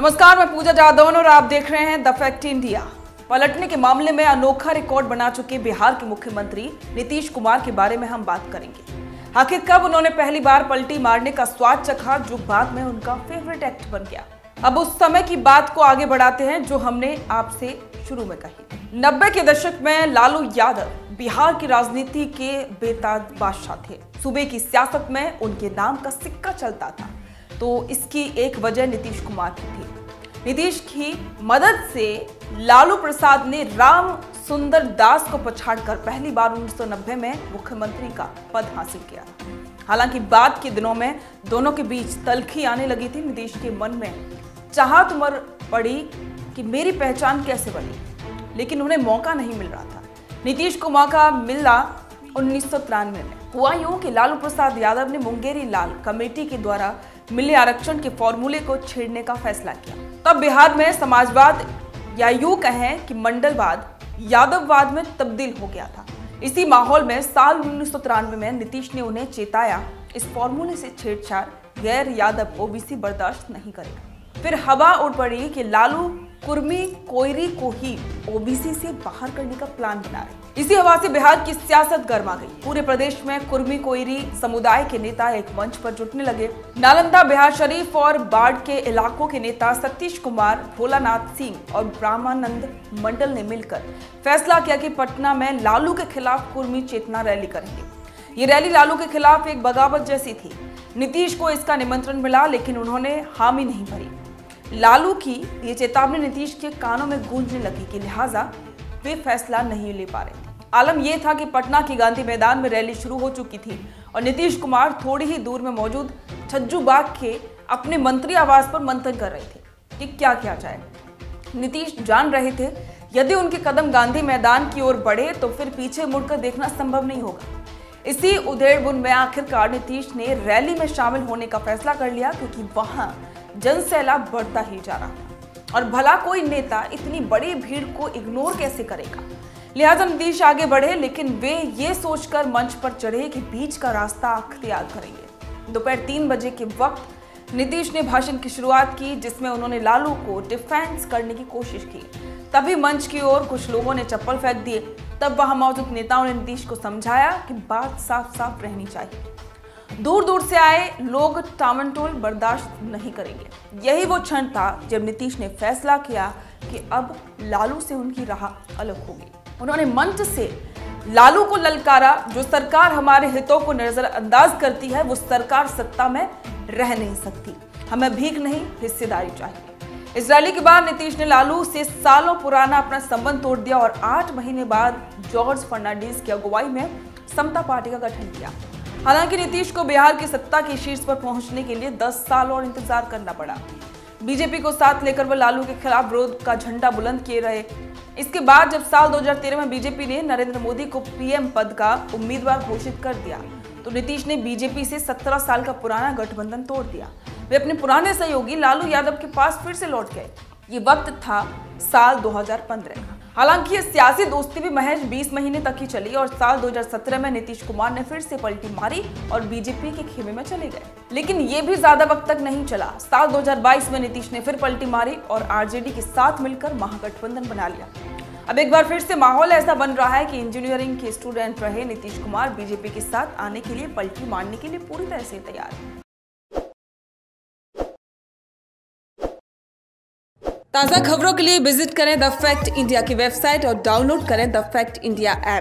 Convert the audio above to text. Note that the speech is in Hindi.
नमस्कार, मैं पूजा जादौन और आप देख रहे हैं द फैक्ट इंडिया। पलटने के मामले में अनोखा रिकॉर्ड बना चुके बिहार के मुख्यमंत्री नीतीश कुमार के बारे में हम बात करेंगे। आखिर कब उन्होंने पहली बार पलटी मारने का स्वाद चखा जो बाद में उनका फेवरेट एक्ट बन गया। अब उस समय की बात को आगे बढ़ाते हैं जो हमने आपसे शुरू में कही। 90 के दशक में लालू यादव बिहार की राजनीति के बेताज बादशाह थे। सूबे की सियासत में उनके नाम का सिक्का चलता था, तो इसकी एक वजह नीतीश कुमार की थी। नीतीश की मदद से लालू प्रसाद ने राम सुंदर दास को पछाड़कर पहली बार 1990 में मुख्यमंत्री का पद हासिल किया। हालांकि बाद के दिनों में दोनों के बीच तल्खी आने लगी थी। नीतीश के मन में चाहत उमड़ पड़ी कि मेरी पहचान कैसे बनी, लेकिन उन्हें मौका नहीं मिल रहा था। नीतीश को मौका मिला 1993 में। हुआ यूं कि लालू प्रसाद यादव ने मुंगेरी लाल कमेटी के द्वारा मिले आरक्षण के फॉर्मूले को छेड़ने का फैसला किया। तब बिहार में समाजवाद या यूं कहें कि मंडलवाद यादववाद में तब्दील हो गया था। इसी माहौल में साल 1993 में नीतीश ने उन्हें चेताया, इस फॉर्मूले से छेड़छाड़ गैर यादव ओबीसी बर्दाश्त नहीं करेगा। फिर हवा उड़ पड़ी कि लालू कुर्मी कोयरी को ही ओबीसी से बाहर करने का प्लान बना रहे। इसी हवा से बिहार की सियासत गर्मा गई। पूरे प्रदेश में कुर्मी कोयरी समुदाय के नेता एक मंच पर जुटने लगे। नालंदा, बिहार शरीफ और बाढ़ के इलाकों के नेता सतीश कुमार, भोलानाथ सिंह और ब्रह्मानंद मंडल ने मिलकर फैसला किया कि पटना में लालू के खिलाफ कुर्मी चेतना रैली करेंगे। ये रैली लालू के खिलाफ एक बगावत जैसी थी। नीतीश को इसका निमंत्रण मिला, लेकिन उन्होंने हामी नहीं भरी। लालू की ये चेतावनी नीतीश के कानों में गूंजने लगी कि लिहाजा वे फैसला नहीं ले पा रहे थे। आलम यह था कि पटना की गांधी मैदान में रैली शुरू हो चुकी थी और नीतीश कुमार थोड़ी ही दूर में मौजूद छज्जू बाग के अपने मंत्री आवास पर मंथन कर रहे थे कि क्या किया जाए। नीतीश जान रहे थे यदि उनके कदम गांधी मैदान की ओर बढ़े तो फिर पीछे मुड़कर देखना संभव नहीं होगा। इसी उधेड़बुन में आखिरकार नीतीश ने रैली में शामिल होने का फैसला कर लिया, क्योंकि वहां जनसैलाब बढ़ता ही जा रहा था और भला कोई नेता इतनी बड़ी भीड़ को इग्नोर कैसे करेगा। लिहाजा नीतीश आगे बढ़े, लेकिन वे ये सोचकर मंच पर चढ़े कि बीच का रास्ता अख्तियार करेंगे। दोपहर 3 बजे के वक्त नीतीश ने भाषण की शुरुआत की, जिसमें उन्होंने लालू को डिफेंस करने की कोशिश की। तभी मंच की ओर कुछ लोगों ने चप्पल फेंक दिए। तब वहां मौजूद नेताओं ने नीतीश को समझाया कि बात साफ साफ रहनी चाहिए। दूर दूर से आए लोग टामनटोल बर्दाश्त नहीं करेंगे। यही वो क्षण था जब नीतीश ने फैसला किया कि अब लालू से उनकी राह अलग होगी। उन्होंने मंच से लालू को ललकारा, जो सरकार हमारे हितों को नजरअंदाज करती है वो सरकार सत्ता में रह नहीं सकती। हमें भीख नहीं, हिस्सेदारी चाहिए। इस रैली के बाद नीतीश ने लालू से सालों पुराना अपना संबंध तोड़ दिया और 8 महीने बाद जॉर्ज फर्नांडिस की अगुवाई में समता पार्टी का गठन किया। हालांकि नीतीश को बिहार की सत्ता के शीर्ष पर पहुंचने के लिए 10 साल और इंतजार करना पड़ा। बीजेपी को साथ लेकर वह लालू के खिलाफ विरोध का झंडा बुलंद किए रहे। इसके बाद जब साल 2013 में बीजेपी ने नरेंद्र मोदी को पीएम पद का उम्मीदवार घोषित कर दिया, तो नीतीश ने बीजेपी से 17 साल का पुराना गठबंधन तोड़ दिया। वे अपने पुराने सहयोगी लालू यादव के पास फिर से लौट गए। ये वक्त था साल 2015 का। हालांकि ये सियासी दोस्ती भी महज 20 महीने तक ही चली और साल 2017 में नीतीश कुमार ने फिर से पलटी मारी और बीजेपी के खेमे में चले गए। लेकिन ये भी ज्यादा वक्त तक नहीं चला। साल 2022 में नीतीश ने फिर पलटी मारी और आरजेडी के साथ मिलकर महागठबंधन बना लिया। अब एक बार फिर से माहौल ऐसा बन रहा है कि इंजीनियरिंग के स्टूडेंट रहे नीतीश कुमार बीजेपी के साथ आने के लिए, पलटी मारने के लिए पूरी तरह से तैयार है। ताज़ा खबरों के लिए विजिट करें द फैक्ट इंडिया की वेबसाइट और डाउनलोड करें द फैक्ट इंडिया ऐप।